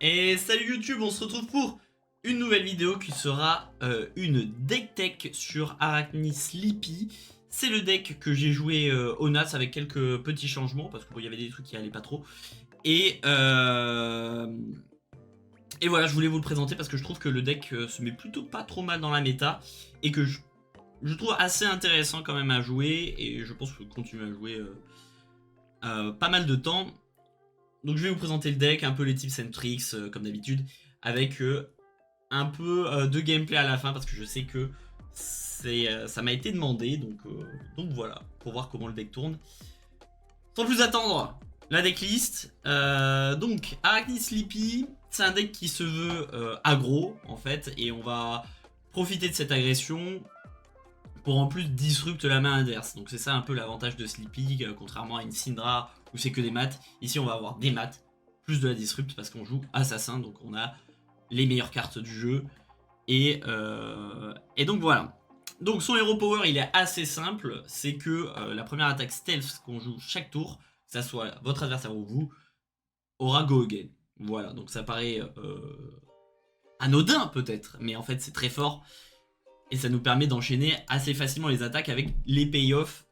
Et salut YouTube, on se retrouve pour une nouvelle vidéo qui sera une deck tech sur Arachnis Sleepy. C'est le deck que j'ai joué au Nats avec quelques petits changements parce qu'il y avait des trucs qui allaient pas trop. Et voilà, je voulais vous le présenter parce que je trouve que le deck se met plutôt pas trop mal dans la méta et que je trouve assez intéressant quand même à jouer et je pense que je vais continuer à jouer pas mal de temps. Donc je vais vous présenter le deck, un peu les tips and tricks comme d'habitude, avec un peu de gameplay à la fin parce que je sais que ça m'a été demandé, donc voilà, pour voir comment le deck tourne. Sans plus attendre, la decklist. Donc Arachnis Sleepy, c'est un deck qui se veut aggro en fait, et on va profiter de cette agression pour en plus disrupt la main adverse. Donc c'est ça un peu l'avantage de Sleepy, contrairement à une Syndra où c'est que des maths. Ici on va avoir des maths, plus de la disrupt parce qu'on joue assassin, donc on a les meilleures cartes du jeu. Et donc voilà. Donc son hero power il est assez simple, c'est que la première attaque stealth qu'on joue chaque tour, que ça soit votre adversaire ou vous, aura go again. Voilà, donc ça paraît anodin peut-être, mais en fait c'est très fort. Et ça nous permet d'enchaîner assez facilement les attaques avec les payoffs.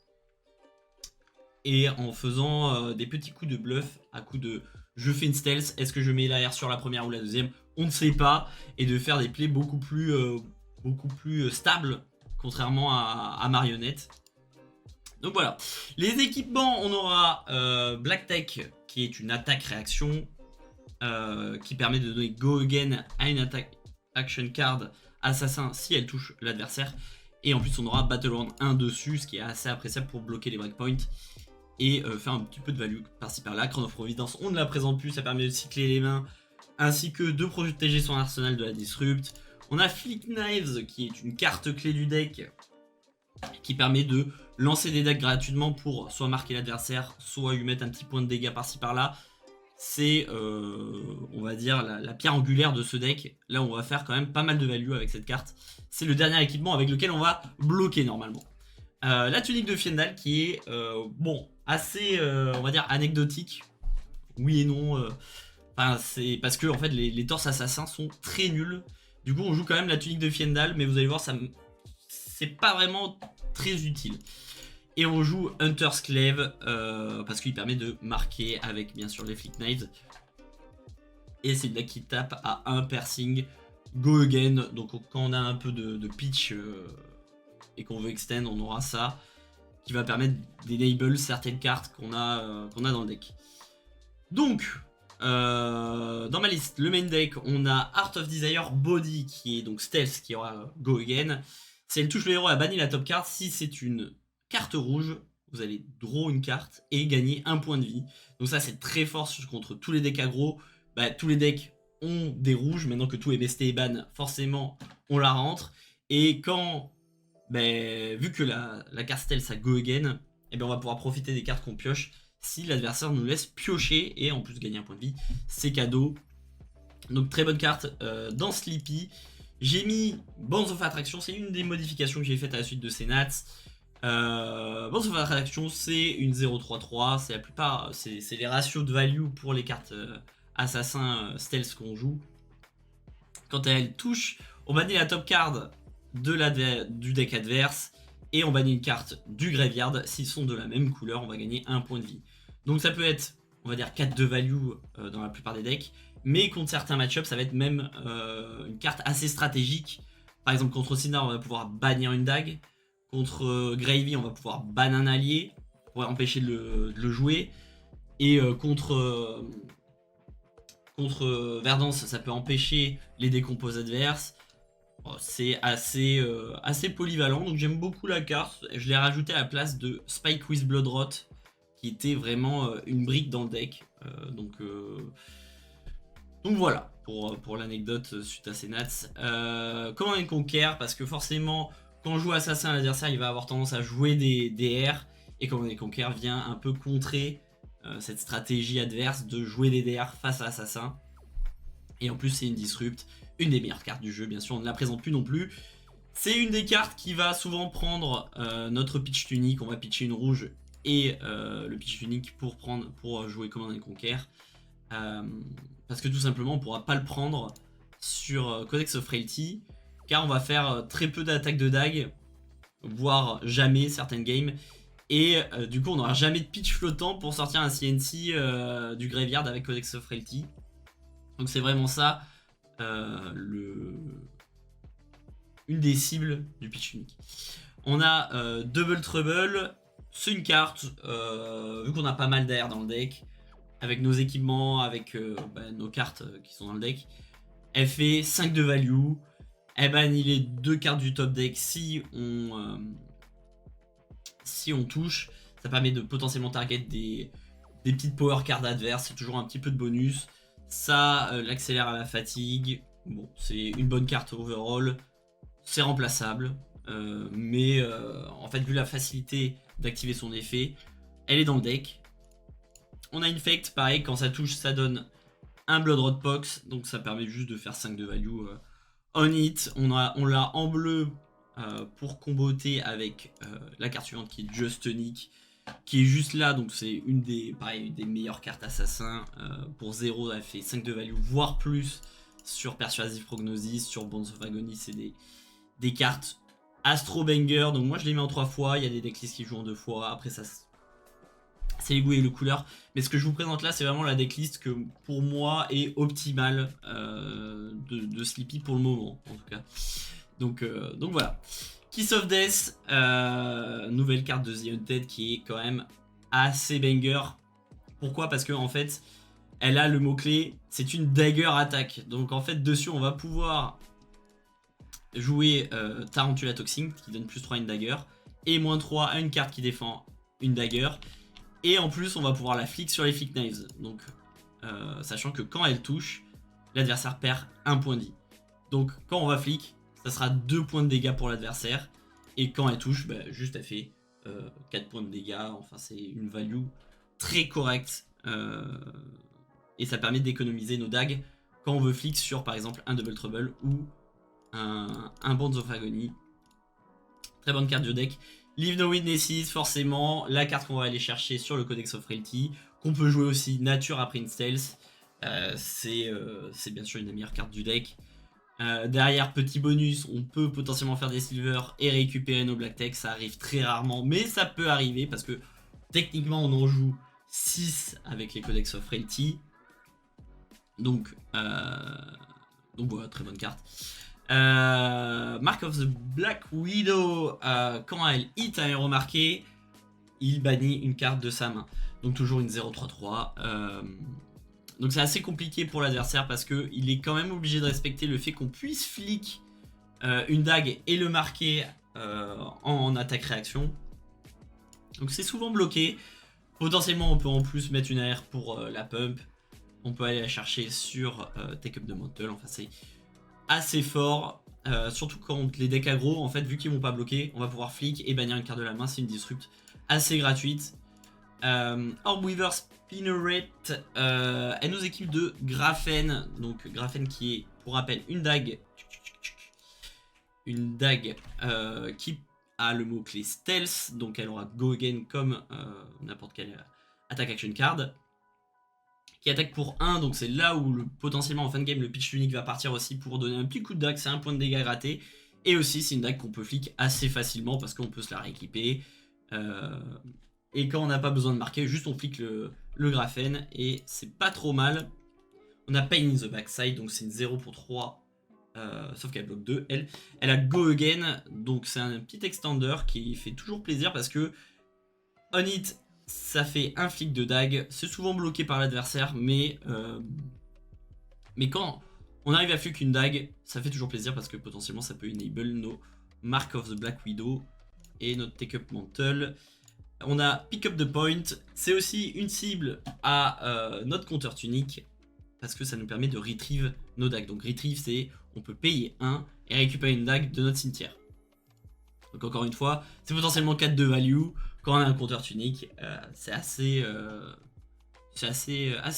Et en faisant des petits coups de bluff à coup de je fais une stealth, est-ce que je mets l'AR sur la première ou la deuxième, on ne sait pas. Et de faire des plays beaucoup plus stables, contrairement à Marionnette. Donc voilà. Les équipements, on aura Black Tech qui est une attaque réaction qui permet de donner go again à une attaque action card assassin si elle touche l'adversaire. Et en plus on aura Battle Round 1 dessus, ce qui est assez appréciable pour bloquer les breakpoints et faire un petit peu de value par-ci par-là. Crown of Providence, on ne la présente plus, ça permet de cycler les mains ainsi que de protéger son arsenal de la disrupt. On a Flick Knives qui est une carte clé du deck qui permet de lancer des decks gratuitement pour soit marquer l'adversaire, soit lui mettre un petit point de dégâts par-ci par-là. C'est, on va dire, la pierre angulaire de ce deck. Là, on va faire quand même pas mal de value avec cette carte. C'est le dernier équipement avec lequel on va bloquer normalement. La tunique de Fiendal qui est, bon, assez, on va dire, anecdotique. Oui et non. C'est parce que, en fait, les torses assassins sont très nuls. Du coup, on joue quand même la tunique de Fiendal, mais vous allez voir, c'est pas vraiment très utile. Et on joue Hunter's Clave parce qu'il permet de marquer avec bien sûr les Flick Knives. Et c'est le deck qui tape à 1 piercing, go again. Donc quand on a un peu de pitch et qu'on veut extend, on aura ça qui va permettre d'enable certaines cartes qu'on a dans le deck. Donc dans ma liste, le main deck, on a Art of Desire Body qui est donc stealth qui aura go again. Si elle touche le héros, elle bannit la top card. Si c'est une carte rouge, vous allez draw une carte et gagner un point de vie. Donc ça c'est très fort contre tous les decks aggro. Tous les decks ont des rouges, maintenant que tout est besté et ban, forcément on la rentre. Et quand, vu que la carte stealth ça go again, on va pouvoir profiter des cartes qu'on pioche si l'adversaire nous laisse piocher et en plus gagner un point de vie, c'est cadeau. Donc très bonne carte dans Sleepy. J'ai mis Bands of Attraction, c'est une des modifications que j'ai faites à la suite de ces Nats. Bands of Attraction, c'est une 0-3-3, c'est la plupart, c'est les ratios de value pour les cartes assassins stealth qu'on joue. Quand elle touche, on bannit la top card du deck adverse et on bannit une carte du graveyard. S'ils sont de la même couleur, on va gagner un point de vie. Donc ça peut être, on va dire 4 de value dans la plupart des decks. Mais contre certains match-ups, ça va être même une carte assez stratégique. Par exemple, contre Syndra, on va pouvoir bannir une dague. Contre Gravy, on va pouvoir ban un allié pour empêcher de le jouer. Et contre Verdance, ça peut empêcher les décompos adverses. Bon, c'est assez polyvalent, donc j'aime beaucoup la carte. Je l'ai rajouté à la place de Spike with Bloodrot, qui était vraiment une brique dans le deck. Donc voilà, pour l'anecdote suite à ces Nats. Command and Conquer, parce que forcément, quand on joue Assassin, l'adversaire il va avoir tendance à jouer des DR. Et Command and Conquer vient un peu contrer cette stratégie adverse de jouer des DR face à Assassin. Et en plus, c'est une disrupt, une des meilleures cartes du jeu, bien sûr, on ne la présente plus non plus. C'est une des cartes qui va souvent prendre notre pitch tunique. On va pitcher une rouge et le pitch tunique pour jouer Command and Conquer. parce que tout simplement on pourra pas le prendre sur Codex of Frailty, car on va faire très peu d'attaques de dague, voire jamais certaines games. Et du coup on n'aura jamais de pitch flottant pour sortir un CNC du Graveyard avec Codex of Frailty. Donc c'est vraiment ça une des cibles du pitch unique. On a Double Trouble, c'est une carte, vu qu'on a pas mal d'air dans le deck, avec nos équipements, avec nos cartes qui sont dans le deck, elle fait 5 de value, elle bannit les 2 cartes du top deck si on touche. Ça permet de potentiellement target des petites power cards adverses, c'est toujours un petit peu de bonus. Ça l'accélère à la fatigue. Bon, c'est une bonne carte overall, c'est remplaçable, mais en fait vu la facilité d'activer son effet, elle est dans le deck. On a Infect, pareil, quand ça touche ça donne un Blood Rot Pox, donc ça permet juste de faire 5 de value on hit. On l'a en bleu pour comboter avec la carte suivante qui est Just Tonic, qui est juste là, donc c'est une des meilleures cartes assassins. Pour 0 elle fait 5 de value voire plus sur Persuasive Prognosis, sur Bonds of Agony. C'est des cartes Astro Banger, donc moi je les mets en 3 fois. Il y a des decklists qui jouent en 2 fois, après ça c'est les goûts et les couleurs, mais ce que je vous présente là c'est vraiment la decklist que pour moi est optimale de Sleepy pour le moment en tout cas. Donc voilà. Kiss of Death, nouvelle carte de The Undead qui est quand même assez banger. Pourquoi? Parce que en fait elle a le mot clé, c'est une dagger attaque, donc en fait dessus on va pouvoir jouer Tarantula Toxin qui donne plus 3 à une dagger et moins 3 à une carte qui défend une dagger. Et en plus, on va pouvoir la flick sur les flick knives. Donc, sachant que quand elle touche, l'adversaire perd 1 point de vie. Donc, quand on va flick, ça sera 2 points de dégâts pour l'adversaire. Et quand elle touche, juste elle fait 4 points de dégâts. Enfin, c'est une value très correcte. Et ça permet d'économiser nos dagues quand on veut flick sur, par exemple, un Double Trouble ou un Bonds of Agony. Très bonne carte de deck. Leave No Witnesses, forcément, la carte qu'on va aller chercher sur le Codex of Frailty, qu'on peut jouer aussi nature après une stealth. C'est bien sûr une des meilleures cartes du deck. Derrière, petit bonus, on peut potentiellement faire des silver et récupérer nos black tech. Ça arrive très rarement, mais ça peut arriver parce que techniquement on en joue 6 avec les Codex of Frailty. Donc voilà, très bonne carte. Mark of the Black Widow, quand elle hit un héros marqué, il bannit une carte de sa main. Donc toujours une 0-3-3. Donc c'est assez compliqué pour l'adversaire parce qu'il est quand même obligé de respecter le fait qu'on puisse flick une dague et le marquer en attaque-réaction. Donc c'est souvent bloqué. Potentiellement on peut en plus mettre une AR pour la pump. On peut aller la chercher sur Take Up the Mantle. Enfin c'est assez fort, surtout quand les decks aggro, en fait, vu qu'ils vont pas bloquer, on va pouvoir flick et bannir une carte de la main. C'est une disrupt assez gratuite. Orbweaver Spinneret, elle nous équipe de Graphen, donc Graphen qui est, pour rappel, une dague qui a le mot clé stealth, donc elle aura go again comme n'importe quelle attack action card, qui attaque pour 1, donc c'est là où potentiellement en fin de game le pitch unique va partir aussi pour donner un petit coup de dague, c'est un point de dégâts raté, et aussi c'est une dague qu'on peut flick assez facilement parce qu'on peut se la rééquiper, et quand on n'a pas besoin de marquer, juste on flick le Graphen, et c'est pas trop mal. On a Pain in the Backside, donc c'est une 0 pour 3, sauf qu'elle bloque 2, elle a Go Again, donc c'est un petit extender qui fait toujours plaisir parce que on hit, ça fait un flick de dague, c'est souvent bloqué par l'adversaire, mais quand on arrive à flick une dague, ça fait toujours plaisir parce que potentiellement ça peut enable nos Mark of the Black Widow et notre Take Up Mantle. On a Pick Up the Point, c'est aussi une cible à notre compteur tunique parce que ça nous permet de retrieve nos dagues. Donc retrieve, c'est on peut payer 1 et récupérer une dague de notre cimetière. Donc encore une fois, c'est potentiellement 4 de value. Quand on a un compteur tunique, c'est assez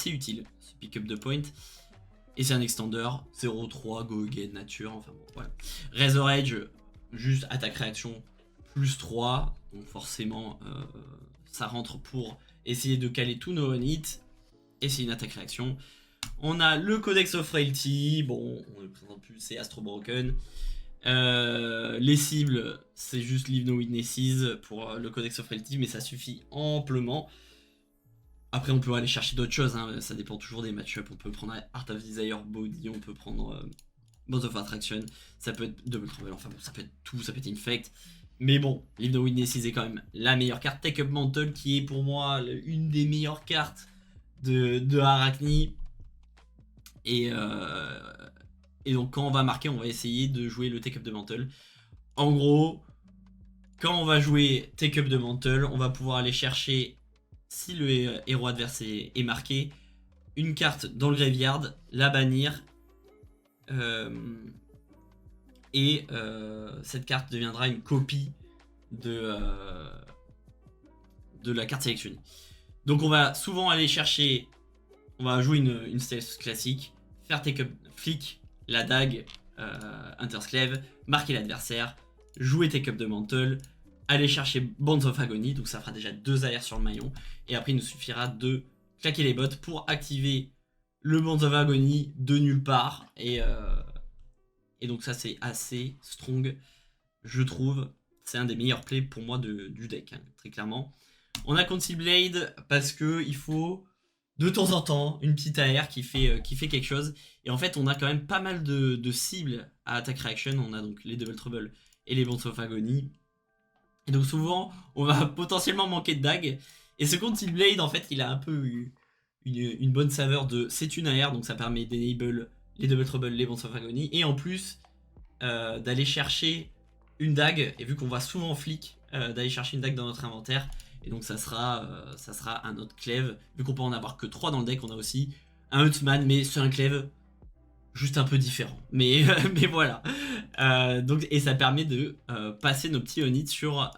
utile, ce Pick Up the Point. Et c'est un extender, 0-3, Go Again, nature, enfin bon, voilà. Razor Edge, juste attaque réaction, plus 3. Donc forcément, ça rentre pour essayer de caler tous nos on-hit. et c'est une attaque réaction. On a le Codex of Frailty, bon on ne le présente plus, c'est Astro Broken. Les cibles, c'est juste Leave No Witnesses pour le Codex of Frailty, mais ça suffit amplement. Après on peut aller chercher d'autres choses, hein, ça dépend toujours des match-up. On peut prendre Art of Desire Body, on peut prendre Bonds of Attraction, ça peut être Double Trouble, enfin bon, ça peut être tout, ça peut être Infect. Mais bon, Leave No Witnesses est quand même la meilleure carte. Take Up Mantle qui est pour moi une des meilleures cartes de Arachni. Et donc quand on va marquer, on va essayer de jouer le Take Up de Mantle. En gros, quand on va jouer Take Up de Mantle, on va pouvoir aller chercher, si le héros adverse est marqué, une carte dans le graveyard, la bannir. Cette carte deviendra une copie de la carte sélectionnée. Donc on va souvent aller chercher, on va jouer une stealth classique, faire take up, flick, la dague, Intersclave, marquer l'adversaire, jouer take up de Mantle, aller chercher Bonds of Agony, donc ça fera déjà 2 AR sur le maillon, et après il nous suffira de claquer les bottes pour activer le Bonds of Agony de nulle part, et donc ça c'est assez strong, je trouve. C'est un des meilleurs plays pour moi du deck, hein, très clairement. On a Council Blade parce que il faut de temps en temps une petite AR qui fait quelque chose. Et en fait on a quand même pas mal de cibles à Attack Reaction. On a donc les Double Trouble et les Bonds of Agony. Et donc souvent on va potentiellement manquer de dague. Et ce Council Blade en fait il a un peu une bonne saveur de... C'est une AR donc ça permet d'enable les Double Trouble, les Bonds of Agony. Et en plus d'aller chercher une dague, et vu qu'on va souvent flic, d'aller chercher une dague dans notre inventaire, et donc ça sera un autre clève, vu qu'on peut en avoir que 3 dans le deck. On a aussi un Huntman, mais c'est un clève juste un peu différent, mais voilà. Donc, et ça permet de passer nos petits Onits sur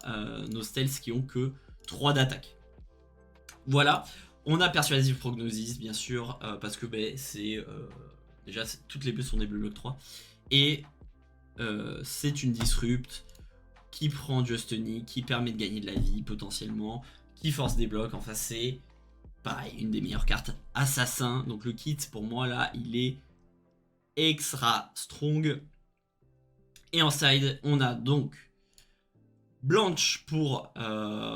nos stealths qui ont que 3 d'attaque. Voilà, on a Persuasive Prognosis bien sûr, parce que c'est déjà toutes les bleus sont des bleus bloc 3, et c'est une disrupt qui prend Justony, qui permet de gagner de la vie potentiellement, qui force des blocs. Enfin c'est pareil, une des meilleures cartes. Assassin, donc le kit pour moi là il est extra strong. Et en side on a donc Blanche pour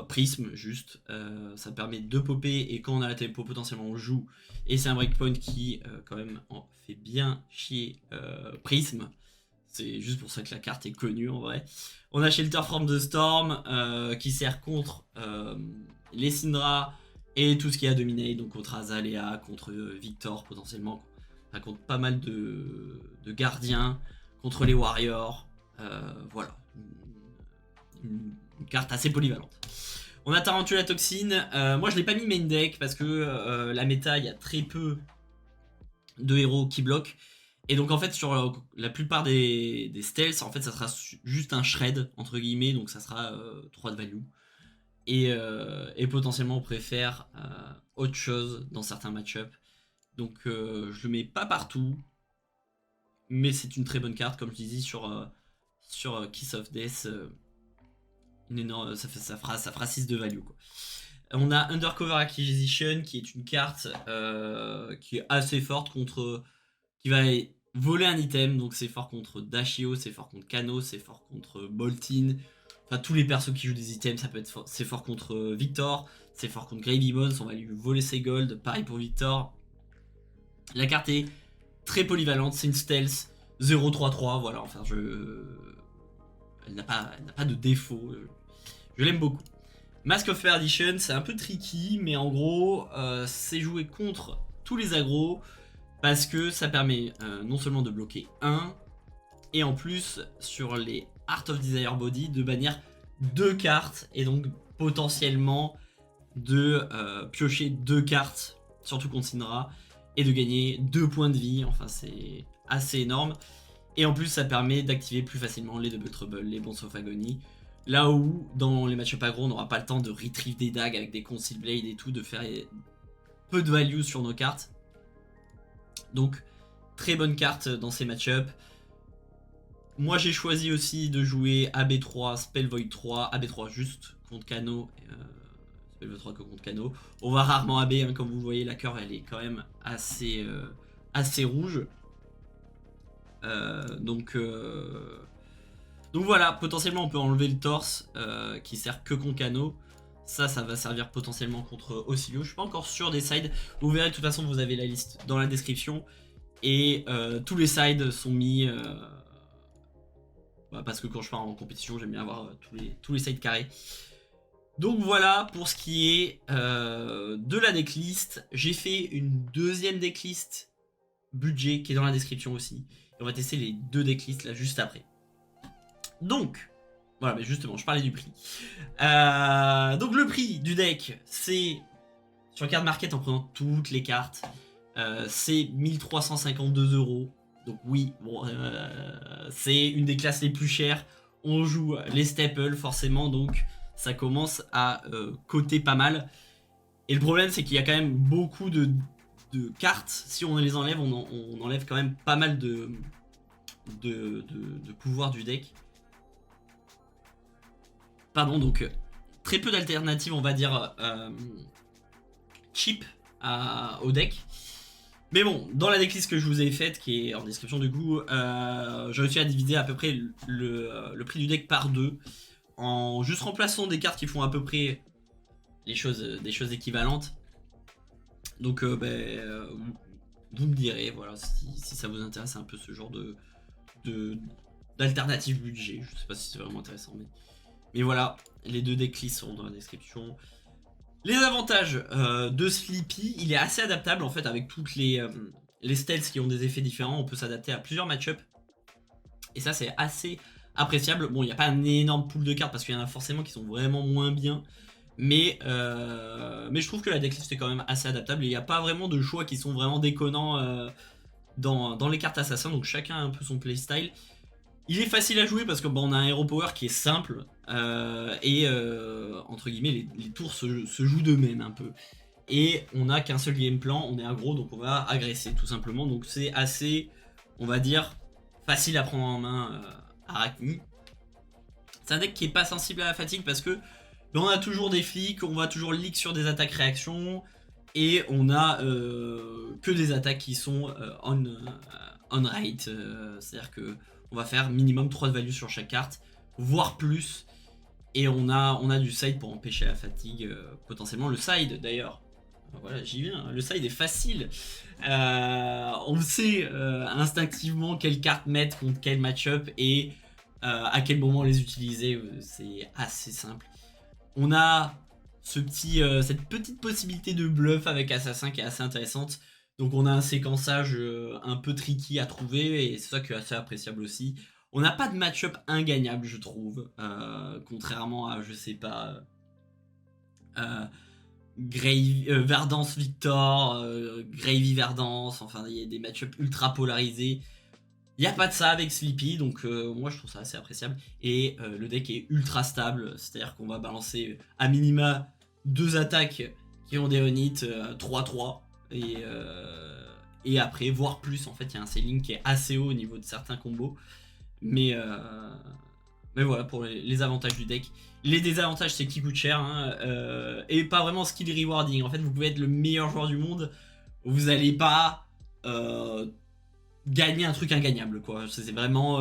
Prism, juste ça permet de popper, et quand on a la tempo potentiellement on joue, et c'est un breakpoint qui quand même en fait bien chier Prism. C'est juste pour ça que la carte est connue en vrai. On a Shelter from the Storm qui sert contre les Syndra et tout ce qui est à dominer, donc contre Azalea, contre Victor potentiellement, enfin, contre pas mal de gardiens, contre les Warriors. Voilà. Une carte assez polyvalente. On a Tarantula Toxine. Moi je l'ai pas mis main deck parce que la méta il y a très peu de héros qui bloquent. Et donc en fait sur la plupart des stealths, en fait ça sera juste un shred entre guillemets, donc ça sera 3 de value. Et potentiellement on préfère autre chose dans certains match-up. Donc je le mets pas partout, mais c'est une très bonne carte comme je disais sur Kiss of Death. Énorme, ça fera 6 de value quoi. On a Undercover Acquisition qui est une carte qui est assez forte contre... qui va voler un item, donc c'est fort contre Dashio, c'est fort contre Kano, c'est fort contre Boltin. Enfin tous les persos qui jouent des items, ça peut être c'est fort contre Victor, c'est fort contre Gravy Bones, on va lui voler ses gold, pareil pour Victor. La carte est très polyvalente, c'est une stealth 0-3-3, voilà, enfin elle n'a pas de défaut, je l'aime beaucoup. Mask of Perdition, c'est un peu tricky, mais en gros c'est joué contre tous les agros, parce que ça permet non seulement de bloquer 1, et en plus sur les Art of Desire Body de bannir 2 cartes, et donc potentiellement de piocher 2 cartes, surtout contre Syndra, et de gagner 2 points de vie. Enfin c'est assez énorme. Et en plus ça permet d'activer plus facilement les Double Trouble, les Bonds of Agony. Là où dans les match-up aggro on n'aura pas le temps de retrieve des dagues avec des Council Blade et tout, de faire peu de value sur nos cartes. Donc très bonne carte dans ces match-up. Moi j'ai choisi aussi de jouer AB3, Spell Void 3, AB3 juste contre Kano, LV3 que contre Kano. On va rarement AB, hein, comme vous voyez, la curve elle est quand même assez, assez rouge. Donc voilà, potentiellement on peut enlever le torse qui sert que contre Kano. Ça va servir potentiellement contre Oscillio. Je suis pas encore sûr des sides. Vous verrez, de toute façon, vous avez la liste dans la description. Et tous les sides sont mis... parce que quand je pars en compétition, j'aime bien avoir tous les sides carrés. Donc voilà pour ce qui est de la decklist. J'ai fait une deuxième decklist budget qui est dans la description aussi. Et on va tester les deux decklists là juste après. Donc, voilà, mais justement, je parlais du prix. Donc le prix du deck, c'est sur card market en prenant toutes les cartes, c'est 1352 €. Donc oui, bon, c'est une des classes les plus chères. On joue les staples forcément, donc ça commence à coter pas mal. Et le problème, c'est qu'il y a quand même beaucoup de cartes. Si on les enlève, on enlève quand même pas mal de pouvoir du deck. Pardon, donc très peu d'alternatives, on va dire, cheap au deck. Mais bon, dans la decklist que je vous ai faite, qui est en description du coup, j'ai réussi à diviser à peu près le prix du deck par deux, en juste remplaçant des cartes qui font à peu près des choses équivalentes. Donc vous me direz, voilà, si ça vous intéresse un peu ce genre d'alternative budget. Je sais pas si c'est vraiment intéressant, mais voilà, les deux decklists sont dans la description. Les avantages de Sleepy, il est assez adaptable en fait avec toutes les stealths qui ont des effets différents. On peut s'adapter à plusieurs match-up. Et ça c'est assez appréciable. Bon, il n'y a pas un énorme pool de cartes parce qu'il y en a forcément qui sont vraiment moins bien. Mais je trouve que la decklist est quand même assez adaptable. Et il n'y a pas vraiment de choix qui sont vraiment déconnants dans les cartes assassins. Donc chacun a un peu son playstyle. Il est facile à jouer parce que on a un Hero Power qui est simple et entre guillemets les tours se jouent d'eux-mêmes un peu. Et on n'a qu'un seul game plan, on est aggro donc on va agresser tout simplement. Donc c'est assez, on va dire, facile à prendre en main Arachni. C'est un deck qui est pas sensible à la fatigue parce que on a toujours des flics, on va toujours leak sur des attaques réactions et on a que des attaques qui sont on rate, c'est-à-dire que on va faire minimum 3 de value sur chaque carte, voire plus. Et on a du side pour empêcher la fatigue, potentiellement. Le side d'ailleurs, voilà, j'y viens, le side est facile. On sait instinctivement quelles cartes mettre contre quel match-up et à quel moment les utiliser, c'est assez simple. On a cette petite possibilité de bluff avec Assassin qui est assez intéressante. Donc on a un séquençage un peu tricky à trouver et c'est ça qui est assez appréciable aussi. On n'a pas de match-up ingagnable, je trouve, contrairement à, je sais pas, Verdance Victor, Gravy Verdance, enfin il y a des match-up ultra polarisés. Il n'y a pas de ça avec Sleepy, donc moi je trouve ça assez appréciable. Et le deck est ultra stable, c'est-à-dire qu'on va balancer à minima 2 attaques qui ont des Onit, 3-3. Et après, voire plus, en fait, il y a un ceiling qui est assez haut au niveau de certains combos. Mais voilà, pour les avantages du deck. Les désavantages, c'est qu'il coûte cher, hein, et pas vraiment skill rewarding. En fait, vous pouvez être le meilleur joueur du monde, vous n'allez pas gagner un truc ingagnable, quoi. C'est vraiment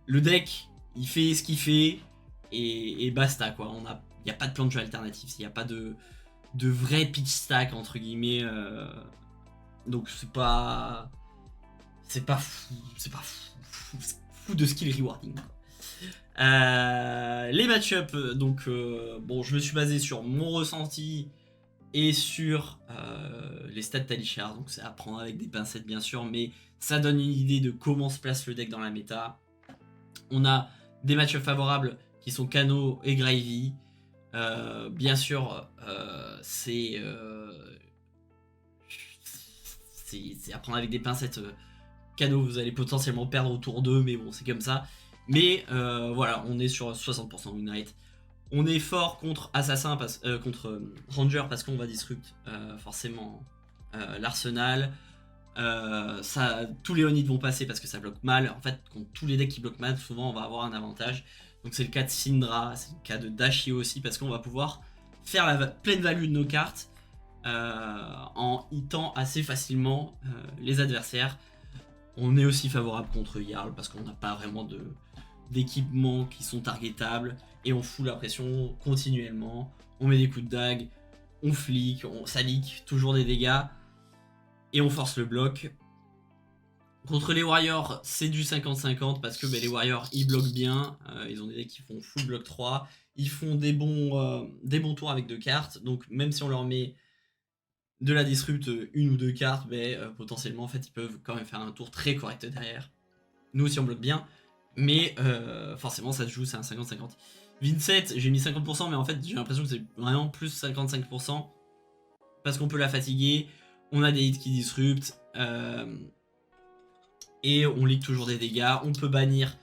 le deck, il fait ce qu'il fait et basta, quoi. Il n'y a pas de plan de jeu alternatif, il n'y a pas de vrai pitch stack entre guillemets, donc c'est pas fou de skill rewarding, quoi. Les match-up, donc bon, je me suis basé sur mon ressenti et sur les stats Talichar, donc c'est à prendre avec des pincettes bien sûr, mais ça donne une idée de comment se place le deck dans la méta. On a des match-up favorables qui sont Kano et Gravy. Bien sûr, c'est à prendre avec des pincettes. Kano, vous allez potentiellement perdre autour d'eux, mais bon, c'est comme ça. Mais voilà, on est sur 60% win rate. On est fort contre Assassin, contre Ranger, parce qu'on va disrupt forcément l'arsenal. Tous les Onits vont passer parce que ça bloque mal. En fait, contre tous les decks qui bloquent mal, souvent on va avoir un avantage. Donc c'est le cas de Syndra, c'est le cas de Dashio aussi, parce qu'on va pouvoir faire la pleine value de nos cartes en hitant assez facilement les adversaires. On est aussi favorable contre Jarl parce qu'on n'a pas vraiment d'équipements qui sont targetables et on fout la pression continuellement. On met des coups de dague, on flic, ça leak, toujours des dégâts et on force le bloc. Contre les Warriors, c'est du 50-50 parce que les Warriors ils bloquent bien, ils ont des decks qui font full bloc 3, ils font des bons tours avec 2 cartes, donc même si on leur met de la disrupt 1 ou 2 cartes, potentiellement en fait ils peuvent quand même faire un tour très correct derrière. Nous aussi on bloque bien, mais forcément ça se joue, c'est un 50-50. Vincent, j'ai mis 50%, mais en fait j'ai l'impression que c'est vraiment plus 55%, parce qu'on peut la fatiguer, on a des hits qui disruptent, et on leak toujours des dégâts, on peut bannir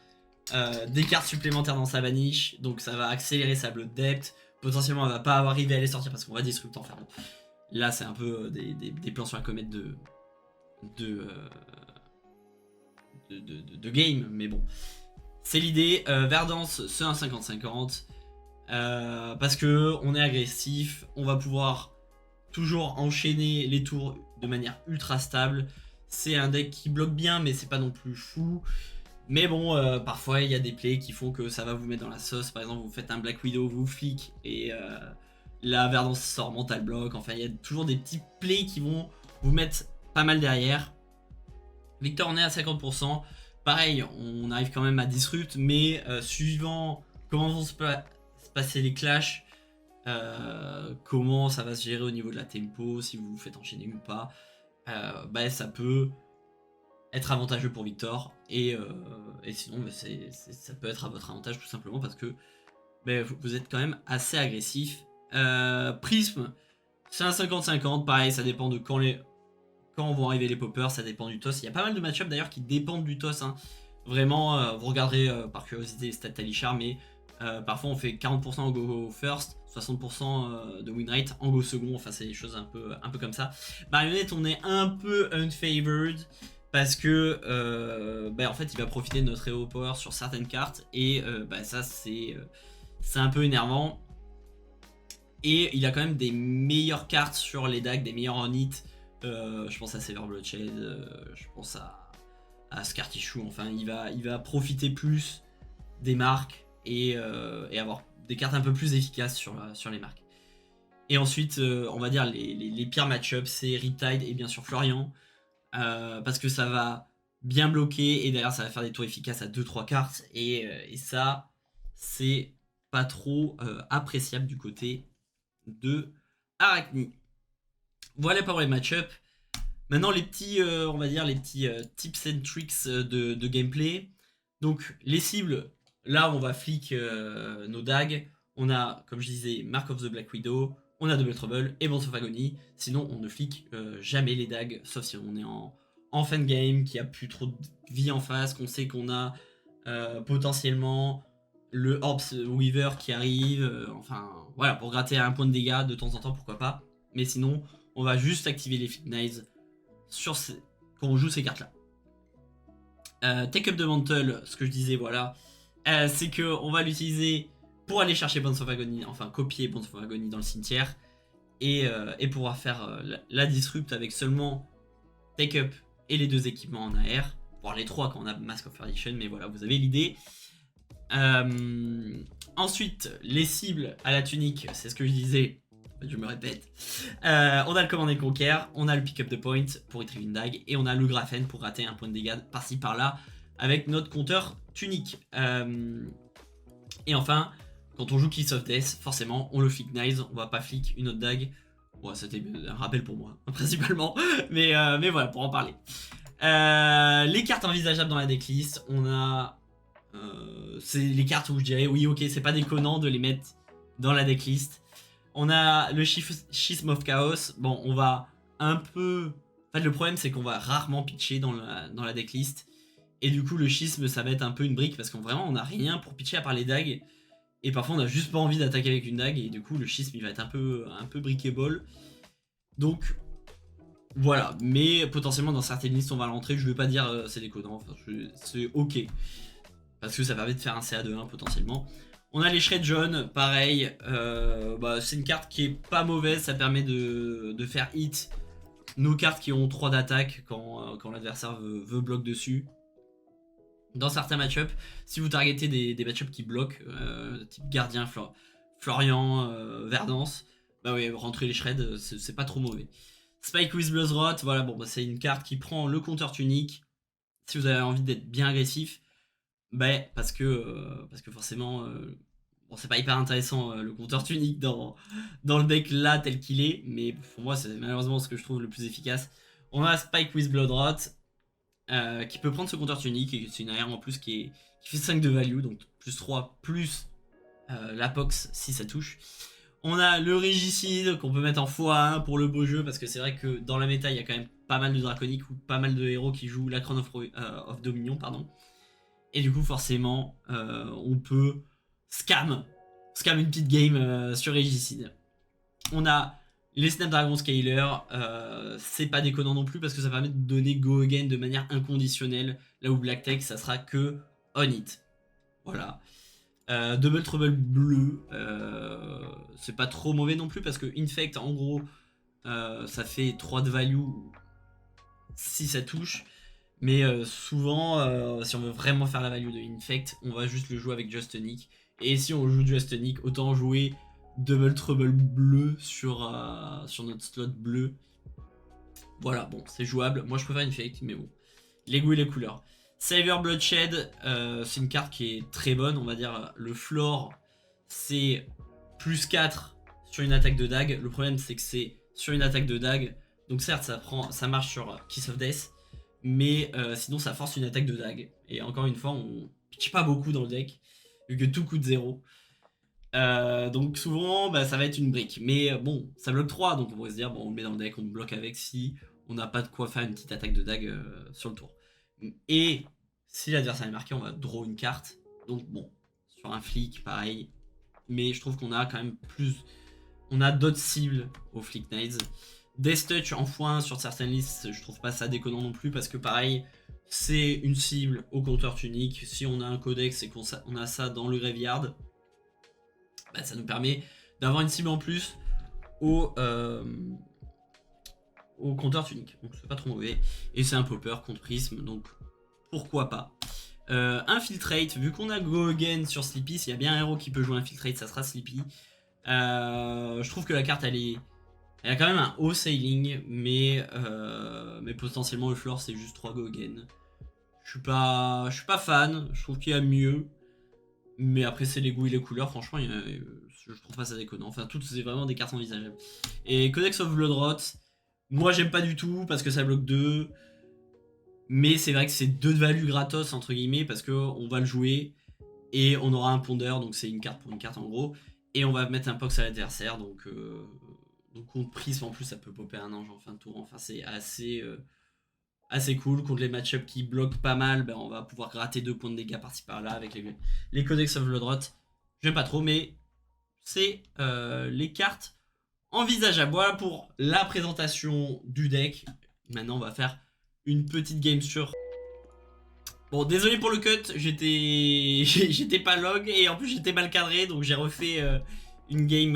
des cartes supplémentaires dans sa banish, donc ça va accélérer sa blood depth, potentiellement elle va pas arriver à les sortir parce qu'on va disrupt en faire. Bon. Là c'est un peu des plans sur la comète de game, mais bon. C'est l'idée, Verdance c'est un 50-50, parce que on est agressif, on va pouvoir toujours enchaîner les tours de manière ultra stable. C'est un deck qui bloque bien, mais c'est pas non plus fou. Mais bon, parfois il y a des plays qui font que ça va vous mettre dans la sauce. Par exemple, vous faites un Black Widow, vous flic et la Verdance sort mental block. Enfin, il y a toujours des petits plays qui vont vous mettre pas mal derrière. Victor, on est à 50%. Pareil, on arrive quand même à disrupt, mais suivant comment vont se passer les clashs, comment ça va se gérer au niveau de la tempo, si vous vous faites enchaîner ou pas, ça peut être avantageux pour Victor, et sinon ça peut être à votre avantage tout simplement parce que vous êtes quand même assez agressif. Prisme, c'est un 50-50, pareil, ça dépend de quand vont arriver les poppers, ça dépend du toss. Il y a pas mal de match-up d'ailleurs qui dépendent du toss, hein. Vraiment, vous regarderez par curiosité les stats Talichar, mais parfois on fait 40% en go first, 60% de win rate en go second, enfin c'est des choses un peu comme ça. Marionnette, on est un peu unfavored parce que en fait il va profiter de notre Hero Power sur certaines cartes et ça c'est un peu énervant. Et il a quand même des meilleures cartes sur les decks, des meilleurs on hit. Je pense à Sever Bloodshed, je pense à Scar-Tissue, enfin il va profiter plus des marques et avoir des cartes un peu plus efficaces sur les marques. Et ensuite, on va dire les pires match-ups, c'est Riptide et bien sûr Florian, parce que ça va bien bloquer et derrière ça va faire des tours efficaces à 2-3 cartes, et ça, c'est pas trop appréciable du côté de Arachni. Voilà pour les match-up. Maintenant les petits, on va dire les petits tips and tricks de gameplay. Donc les cibles, là on va flic nos dagues. On a, comme je disais, Mark of the Black Widow, on a Double Trouble et Bonds of Agony. Sinon on ne flic jamais les dagues, sauf si on est en fin de game, qu'il n'y a plus trop de vie en face, qu'on sait qu'on a potentiellement le Orbs Weaver qui arrive, enfin voilà, pour gratter un point de dégâts de temps en temps, pourquoi pas. Mais sinon, on va juste activer les Flick Knives quand on joue ces cartes là. Take up the mantle, ce que je disais, voilà, c'est que on va l'utiliser pour aller chercher Bonds of Agony, enfin copier Bonds of Agony dans le cimetière et pouvoir faire la disrupt avec seulement take up et les 2 équipements en AR, voire les 3 quand on a Mask of Perdition, mais voilà, vous avez l'idée. Ensuite, les cibles à la tunique, c'est ce que je disais, je me répète. On a le Command and Conquer, on a le Pick Up the Point pour retrieve une dague, et on a le Grafen pour rater un point de dégâts par-ci par-là avec notre compteur tunique. Et enfin, quand on joue Kiss of Death, forcément, on le flick Knives, on va pas flick une autre dague. Bon, c'était un rappel pour moi, principalement, mais voilà, pour en parler. Les cartes envisageables dans la decklist, on a... c'est les cartes où je dirais oui ok c'est pas déconnant de les mettre dans la decklist. On a le Schism of Chaos, bon on va un peu... En fait le problème c'est qu'on va rarement pitcher dans la decklist, et du coup le schisme ça va être un peu une brique parce qu'on vraiment on a rien pour pitcher à part les dagues, et parfois on a juste pas envie d'attaquer avec une dague, et du coup le schisme il va être un peu brickable. Donc voilà, mais potentiellement dans certaines listes on va l'entrer, je vais pas dire c'est déconnant, enfin, c'est ok. Parce que ça permet de faire un CA de 1 potentiellement. On a les Shred John, pareil. C'est une carte qui est pas mauvaise, ça permet de faire hit nos cartes qui ont 3 d'attaque quand l'adversaire veut bloc dessus. Dans certains match-ups, si vous targetez des match-ups qui bloquent, type Gardien, Florian, Verdance, bah ouais, rentrer les Shreds, c'est pas trop mauvais. Spike with Bloodrot, voilà, bon, bah, c'est une carte qui prend le compteur tunique. Si vous avez envie d'être bien agressif, bah, parce que forcément, bon, c'est pas hyper intéressant le compteur tunique dans le deck là tel qu'il est, mais pour moi, c'est malheureusement ce que je trouve le plus efficace. On a Spike with Bloodrot, qui peut prendre ce compteur tunique, et c'est une AR en plus qui fait 5 de value, donc plus 3, plus la Pox si ça touche. On a le Régicide qu'on peut mettre en x1 pour le beau jeu, parce que c'est vrai que dans la méta il y a quand même pas mal de draconiques ou pas mal de héros qui jouent la Crown of Dominion, pardon. Et du coup forcément on peut scam une petite game sur Régicide. On a les Snapdragon Scaler, c'est pas déconnant non plus parce que ça permet de donner go again de manière inconditionnelle, là où Black Tech ça sera que on hit. Voilà. Double Trouble bleu, c'est pas trop mauvais non plus parce que Infect en gros ça fait 3 de value si ça touche. Mais souvent, si on veut vraiment faire la value de Infect, on va juste le jouer avec Just Nick. Et si on joue Just Nick, autant jouer Double Trouble bleu sur notre slot bleu. Voilà, bon, c'est jouable. Moi, je préfère Infect, mais bon. Les goûts et les couleurs. Savior Bloodshed, c'est une carte qui est très bonne. On va dire, le floor, c'est plus 4 sur une attaque de dague. Le problème, c'est que c'est sur une attaque de dague. Donc certes, ça marche sur Kiss of Death. Mais sinon, ça force une attaque de dague. Et encore une fois, on pitch pas beaucoup dans le deck, vu que tout coûte 0. Donc souvent, bah, ça va être une brique. Mais bon, ça bloque 3, donc on pourrait se dire, bon, on le met dans le deck, on le bloque avec si on n'a pas de quoi faire une petite attaque de dague sur le tour. Et si l'adversaire est marqué, on va draw une carte. Donc bon, sur un flic, pareil. Mais je trouve qu'on a quand même plus... On a d'autres cibles au Flick Knights. Death Touch en x1 sur certaines listes, je trouve pas ça déconnant non plus parce que pareil, c'est une cible au compteur tunique. Si on a un codex et qu'on a ça dans le graveyard, bah, ça nous permet d'avoir une cible en plus au compteur tunique. Donc c'est pas trop mauvais. Et c'est un popper contre prisme, donc pourquoi pas. Infiltrate, vu qu'on a Go Again sur Sleepy, s'il y a bien un héros qui peut jouer Infiltrate, ça sera Sleepy. Je trouve que la carte elle a quand même un haut sailing, mais potentiellement le floor c'est juste 3 Go Again. Je suis pas fan, je trouve qu'il y a mieux. Mais après c'est les goûts et les couleurs, franchement je trouve pas ça déconnant. Enfin toutes c'est vraiment des cartes envisageables. Et Codex of Bloodrot, moi j'aime pas du tout parce que ça bloque 2. Mais c'est vrai que c'est 2 de value gratos entre guillemets parce qu'on va le jouer et on aura un pondeur, donc c'est une carte pour une carte en gros. Et on va mettre un pox à l'adversaire, donc contre prisme en plus ça peut popper un ange en fin de tour. Enfin c'est assez cool. Contre les match-ups qui bloquent pas mal, ben, on va pouvoir gratter 2 points de dégâts par-ci par-là avec les Codex of Bloodrot. J'aime pas trop, mais c'est les cartes envisageables. Voilà pour la présentation du deck. Maintenant, on va faire une petite game sur... Bon, désolé pour le cut, j'étais pas log et en plus j'étais mal cadré, donc j'ai refait une game,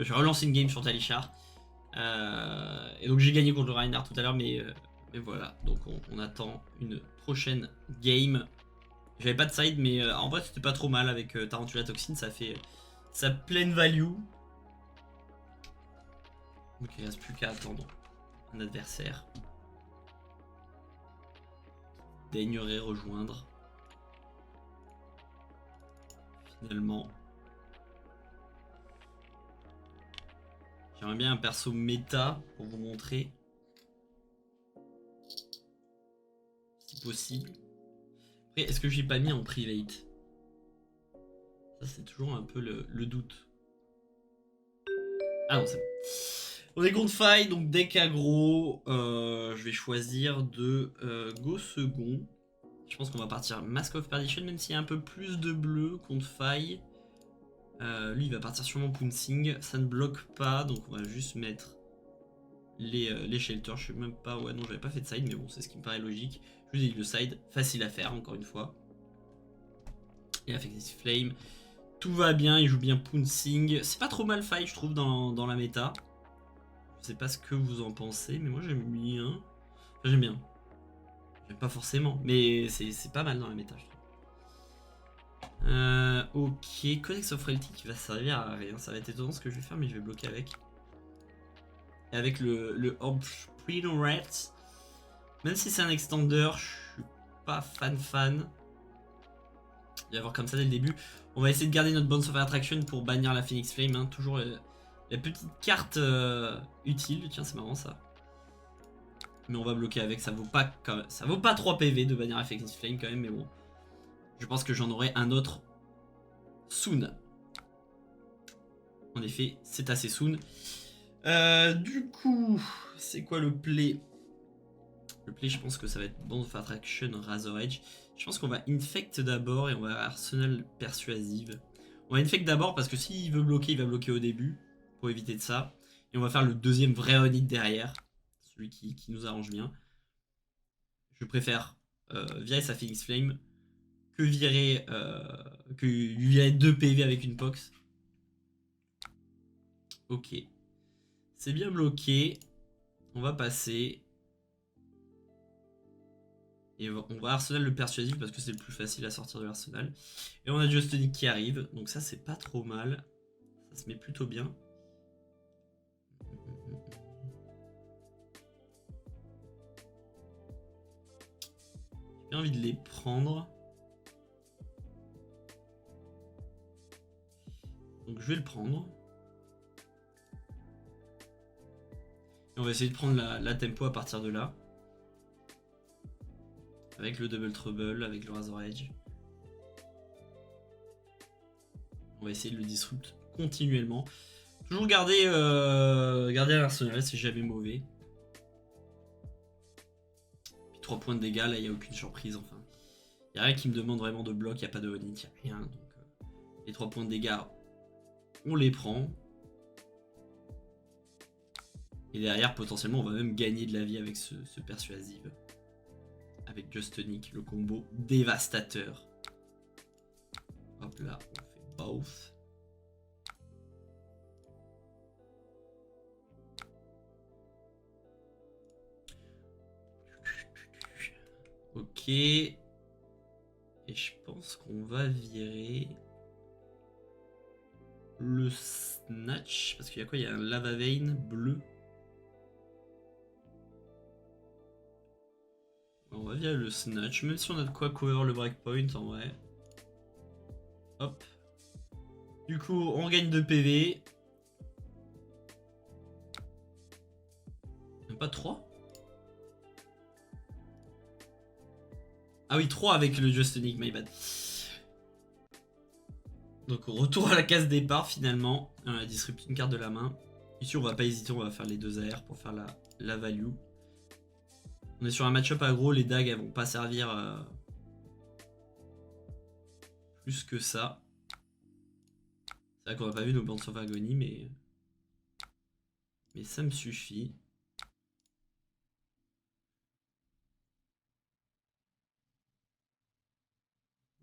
j'ai relancé une game sur Talishar. Et donc j'ai gagné contre le Reinhardt tout à l'heure, mais voilà, donc on attend une prochaine game. J'avais pas de side, mais en vrai c'était pas trop mal avec Tarantula Toxin, ça fait sa pleine value. Donc il reste plus qu'à attendre un adversaire. Daignerait rejoindre. Finalement. J'aimerais bien un perso méta pour vous montrer. Si possible. Après, est-ce que j'ai pas mis en private? Ça, c'est toujours un peu le doute. Ah non, c'est bon. On est contre Faille, donc deck aggro. Je vais choisir de go second. Je pense qu'on va partir Mask of Perdition, même s'il y a un peu plus de bleu contre Faille. Lui, il va partir sûrement Pouncing. Ça ne bloque pas, donc on va juste mettre les shelters. Je sais même pas. Ouais, non, j'avais pas fait de side, mais bon, c'est ce qui me paraît logique. Je vous ai dit le side, facile à faire, encore une fois. Et Affective Flame. Tout va bien, il joue bien Pouncing. C'est pas trop mal faille, je trouve, dans la méta. Je sais pas ce que vous en pensez, mais moi j'aime bien. Enfin, j'aime bien. J'aime pas forcément, mais c'est pas mal dans la méta, je trouve. Ok, Codex of Reality qui va servir à rien. Ça va être étonnant ce que je vais faire, mais je vais bloquer avec. Et avec le Orb Rat. Même si c'est un extender, je suis pas fan. Il va y avoir comme ça dès le début. On va essayer de garder notre Bounce of Attraction pour bannir la Phoenix Flame. Hein. Toujours la petite carte utile. Tiens, c'est marrant ça. Mais on va bloquer avec. Ça vaut pas 3 PV de bannir la Phoenix Flame quand même. Mais bon. Je pense que j'en aurai un autre soon. En effet, c'est assez soon. Du coup, c'est quoi le play? Le play, je pense que ça va être Bounce of Attraction, Razor Edge. Je pense qu'on va Infect d'abord et on va Arsenal Persuasive. On va Infect d'abord parce que s'il veut bloquer, il va bloquer au début. Pour éviter de ça. Et on va faire le deuxième vrai on-hit derrière. Celui qui nous arrange bien. Je préfère virer sa Phoenix Flame que lui virer 2 PV avec une Pox. Ok. C'est bien bloqué. On va passer. Et on va Arsenal le Persuasif parce que c'est le plus facile à sortir de l'Arsenal. Et on a Justonic qui arrive. Donc ça, c'est pas trop mal. Ça se met plutôt bien. J'ai envie de les prendre. Donc je vais le prendre. Et on va essayer de prendre la tempo à partir de là. Avec le Double Trouble, avec le Razor Edge. On va essayer de le disrupt continuellement. Toujours garder à l'arsenal, c'est jamais mauvais. Puis 3 points de dégâts, là il n'y a aucune surprise. Enfin, il n'y a rien qui me demande vraiment de bloc, il n'y a pas de on-hit, il n'y a rien. Donc, les 3 points de dégâts, on les prend. Et derrière, potentiellement, on va même gagner de la vie avec ce persuasive. Avec Justonic, le combo dévastateur. Hop là, on fait both. Ok. Et je pense qu'on va virer le Snatch. Parce qu'il y a quoi? Il y a un Lava Vein bleu. On va virer le Snatch. Même si on a de quoi cover le breakpoint en vrai. Hop. Du coup, on gagne 2 PV. Même pas 3? Ah oui, 3 avec le Justonic, my bad. Donc retour à la case départ finalement. On a disrupté une carte de la main. Ici on va pas hésiter, on va faire les 2 AR pour faire la value. On est sur un match-up aggro, les dagues elles vont pas servir plus que ça. C'est vrai qu'on n'a pas vu nos bandes of Agony, mais ça me suffit.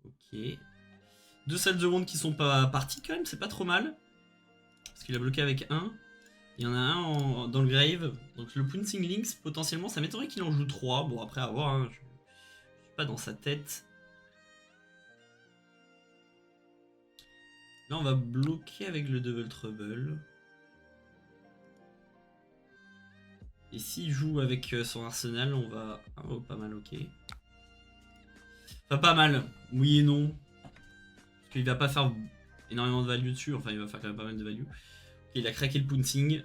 Ok. 2 salles de ronde qui sont pas parties quand même, c'est pas trop mal. Parce qu'il a bloqué avec 1. Il y en a un dans le grave. Donc le Pouncing Lynx, potentiellement, ça m'étonnerait qu'il en joue 3. Bon, après, à voir. Hein, je suis pas dans sa tête. Là, on va bloquer avec le Double Trouble. Et s'il joue avec son arsenal, on va... Oh, pas mal, ok. Enfin, pas mal. Oui et non. Parce qu'il va pas faire énormément de value dessus. Enfin, il va faire quand même pas mal de value. Ok, il a craqué le Pouncing.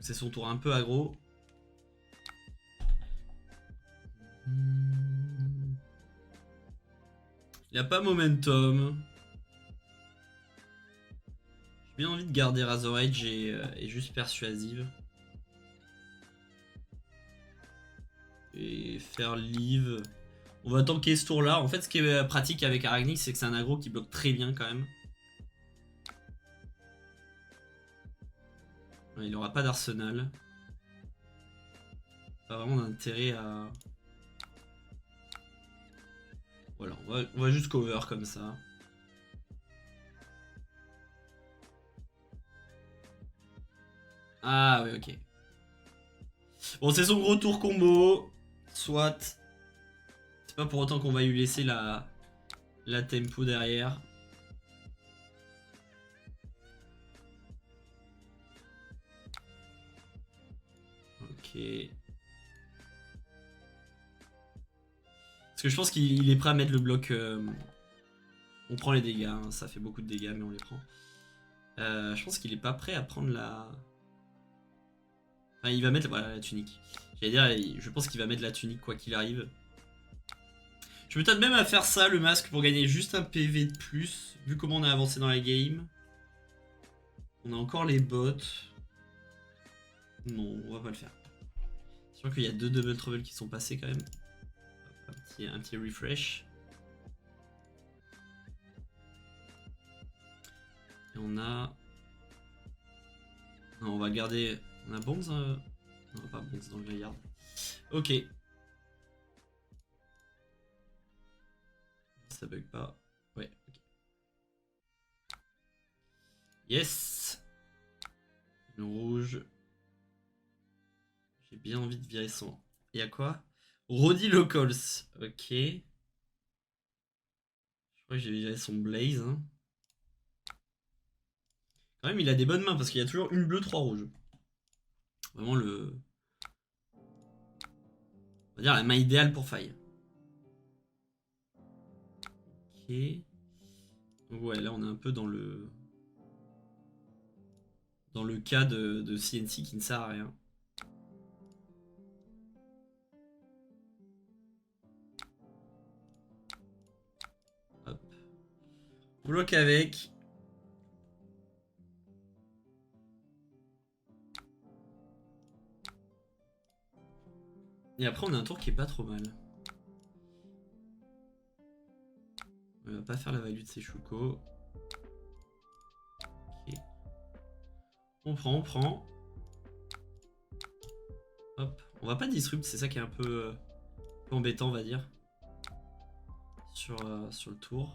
C'est son tour un peu aggro. Il a pas momentum. J'ai bien envie de garder Razor Edge et juste persuasive. Et faire leave. On va tanker ce tour là. En fait ce qui est pratique avec Arachnix c'est que c'est un aggro qui bloque très bien quand même. Il n'aura pas d'arsenal. Pas vraiment d'intérêt à... Voilà, on va juste cover comme ça. Ah ouais, ok. Bon, c'est son gros tour combo. Soit. C'est pas pour autant qu'on va lui laisser la tempo derrière. Ok. Parce que je pense qu'il est prêt à mettre le bloc. On prend les dégâts, hein, ça fait beaucoup de dégâts, mais on les prend. Je pense qu'il est pas prêt à prendre la. Enfin, il va mettre voilà, la tunique. J'allais dire, je pense qu'il va mettre la tunique quoi qu'il arrive. Je me tâte même à faire ça, le masque, pour gagner juste un PV de plus. Vu comment on a avancé dans la game. On a encore les bots. Non, on va pas le faire. C'est sûr qu'il y a 2 double trouble qui sont passés quand même. Un petit refresh. Et on a... Non, on va garder... On a Bonds Non, pas Bonds dans le Graveyard. Ok. Ça bug pas. Ouais, ok. Yes. Le rouge. J'ai bien envie de virer son... Il y a quoi? Roddy Locals. Ok. Je crois que j'ai viré son Blaze. Hein. Quand même, il a des bonnes mains parce qu'il y a toujours une bleue, 3 rouges. Vraiment le... On va dire la main idéale pour faille. Ok. Donc ouais, là on est un peu dans le... Dans le cas de CNC qui ne sert à rien. Hop. Bloc avec. Et après on a un tour qui est pas trop mal. On va pas faire la value de ses Shuko. Ok. On prend, on prend. Hop. On va pas disrupt, c'est ça qui est un peu embêtant on va dire. Sur le tour.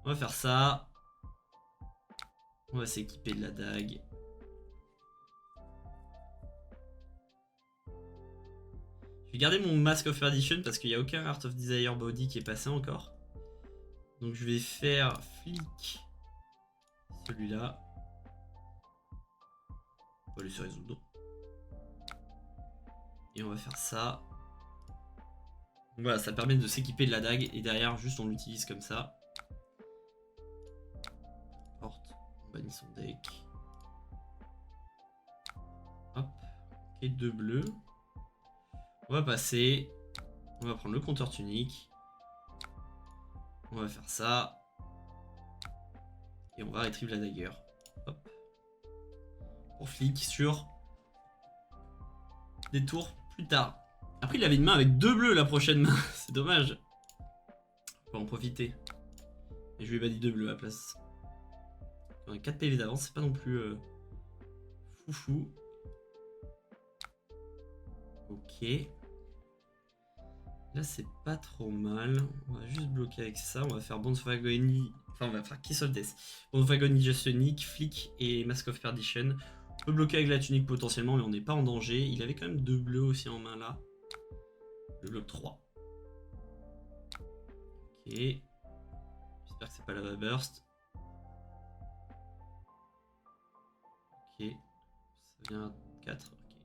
On va faire ça. On va s'équiper de la dague. Je vais garder mon Mask of Perdition parce qu'il n'y a aucun Art of Desire Body qui est passé encore. Donc je vais faire flic celui-là. On va lui se résoudre. Et on va faire ça. Donc voilà, ça permet de s'équiper de la dague et derrière juste on l'utilise comme ça. Porte, on bannit son deck. Hop, ok, 2 bleus. On va passer. On va prendre le compteur tunique. On va faire ça. Et on va retrieve la dagger. Hop. Pour flic sur des tours plus tard. Après, il avait une main avec 2 bleus la prochaine main. C'est dommage. On peut en profiter. Et je lui ai banni 2 bleus à la place. On a 4 PV d'avance, c'est pas non plus foufou. Ok. Là, c'est pas trop mal. On va juste bloquer avec ça. On va faire Bonds of Agony. Enfin, on va faire Kiss of Death. Bonds of Agony, Just Unique, Flick et Mask of Perdition. On peut bloquer avec la tunique potentiellement, mais on n'est pas en danger. Il avait quand même 2 bleus aussi en main là. Le bloc 3. Ok. J'espère que c'est pas la burst. Ok. Ça vient à 4. Ok.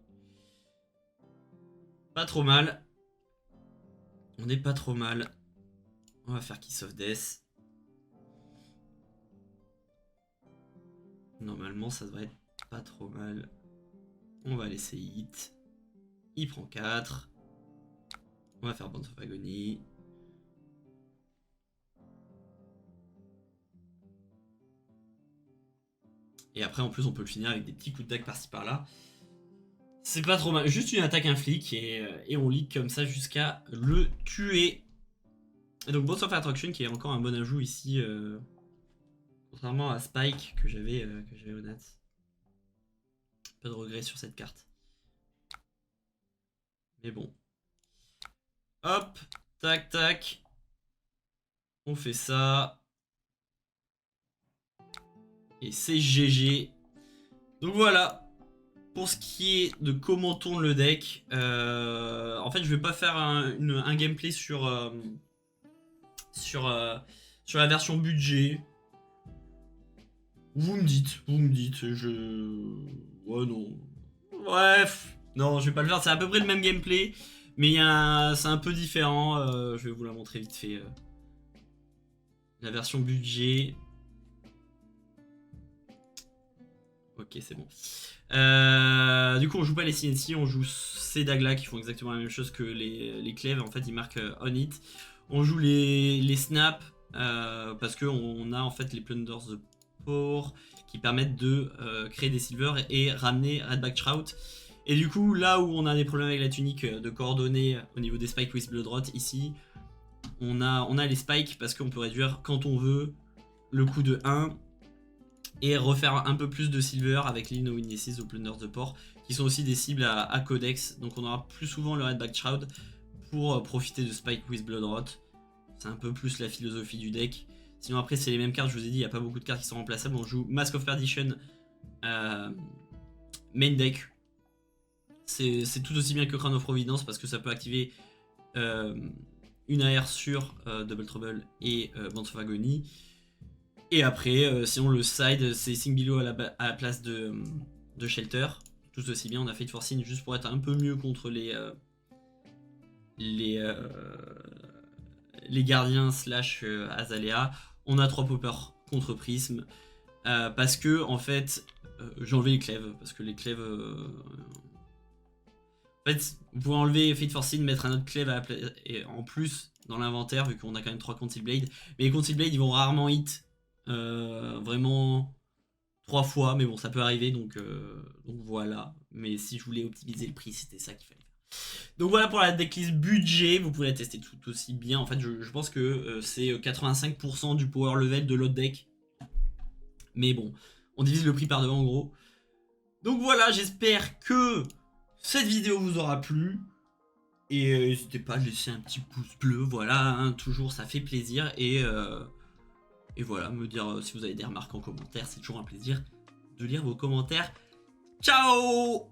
Pas trop mal. On n'est pas trop mal. On va faire Kiss of Death. Normalement, ça devrait être pas trop mal. On va laisser hit. Il prend 4. On va faire Bonds of Agony. Et après, en plus, on peut le finir avec des petits coups de dague par-ci par-là. C'est pas trop mal. Juste une attaque, un flic, et on leak comme ça jusqu'à le tuer. Et donc, Bonds of Attraction qui est encore un bon ajout ici. Contrairement à Spike que j'avais au Nats. Pas de regret sur cette carte. Mais bon. Hop, tac, tac. On fait ça. Et c'est GG. Donc voilà. Pour ce qui est de comment tourne le deck, en fait je vais pas faire un gameplay sur la version budget. Vous me dites, ouais non. Bref, non je vais pas le faire, c'est à peu près le même gameplay, mais c'est un peu différent, je vais vous la montrer vite fait. La version budget. Ok, c'est bon. Du coup, on joue pas les CNC, on joue ces dagues-là qui font exactement la même chose que les clèves. En fait, ils marquent on it. On joue les snaps parce qu'on a en fait les plunders de port qui permettent de créer des silvers et ramener Redback Trout. Et du coup, là où on a des problèmes avec la tunique de coordonnées au niveau des spikes with Bloodrot, ici, on a les spikes parce qu'on peut réduire quand on veut le coût de 1 et refaire un peu plus de silver avec les No Witnesses ou Plunders de Port qui sont aussi des cibles à codex. Donc on aura plus souvent le Redback Shroud pour profiter de Spike with Bloodrot. C'est un peu plus la philosophie du deck. Sinon après c'est les mêmes cartes, je vous ai dit, il n'y a pas beaucoup de cartes qui sont remplaçables. On joue Mask of Perdition main deck. C'est tout aussi bien que Crown of Providence parce que ça peut activer une AR sur Double Trouble et Bonds of Agony. Et après, sinon le side, c'est Sing Below à la place de Shelter. Tout aussi bien, on a Fate Forcing juste pour être un peu mieux contre les gardiens slash Azalea. On a 3 poppers contre Prism. Parce que, en fait, j'ai enlevé les clèves. Parce que les clèves... En fait, vous pouvez enlever Fate Forcing, mettre un autre clève en plus dans l'inventaire, vu qu'on a quand même 3 Conceal Blade. Mais les Conceal Blade, ils vont rarement hit. Vraiment 3 fois, mais bon ça peut arriver donc voilà. Mais si je voulais optimiser le prix, c'était ça qu'il fallait faire. Donc voilà pour la decklist budget, vous pouvez la tester tout aussi bien. En fait je pense que c'est 85% du power level de l'autre deck. Mais bon, on divise le prix par deux en gros. Donc voilà, j'espère que cette vidéo vous aura plu. Et n'hésitez pas à laisser un petit pouce bleu, voilà, hein, toujours ça fait plaisir. Et voilà, me dire si vous avez des remarques en commentaire, c'est toujours un plaisir de lire vos commentaires. Ciao!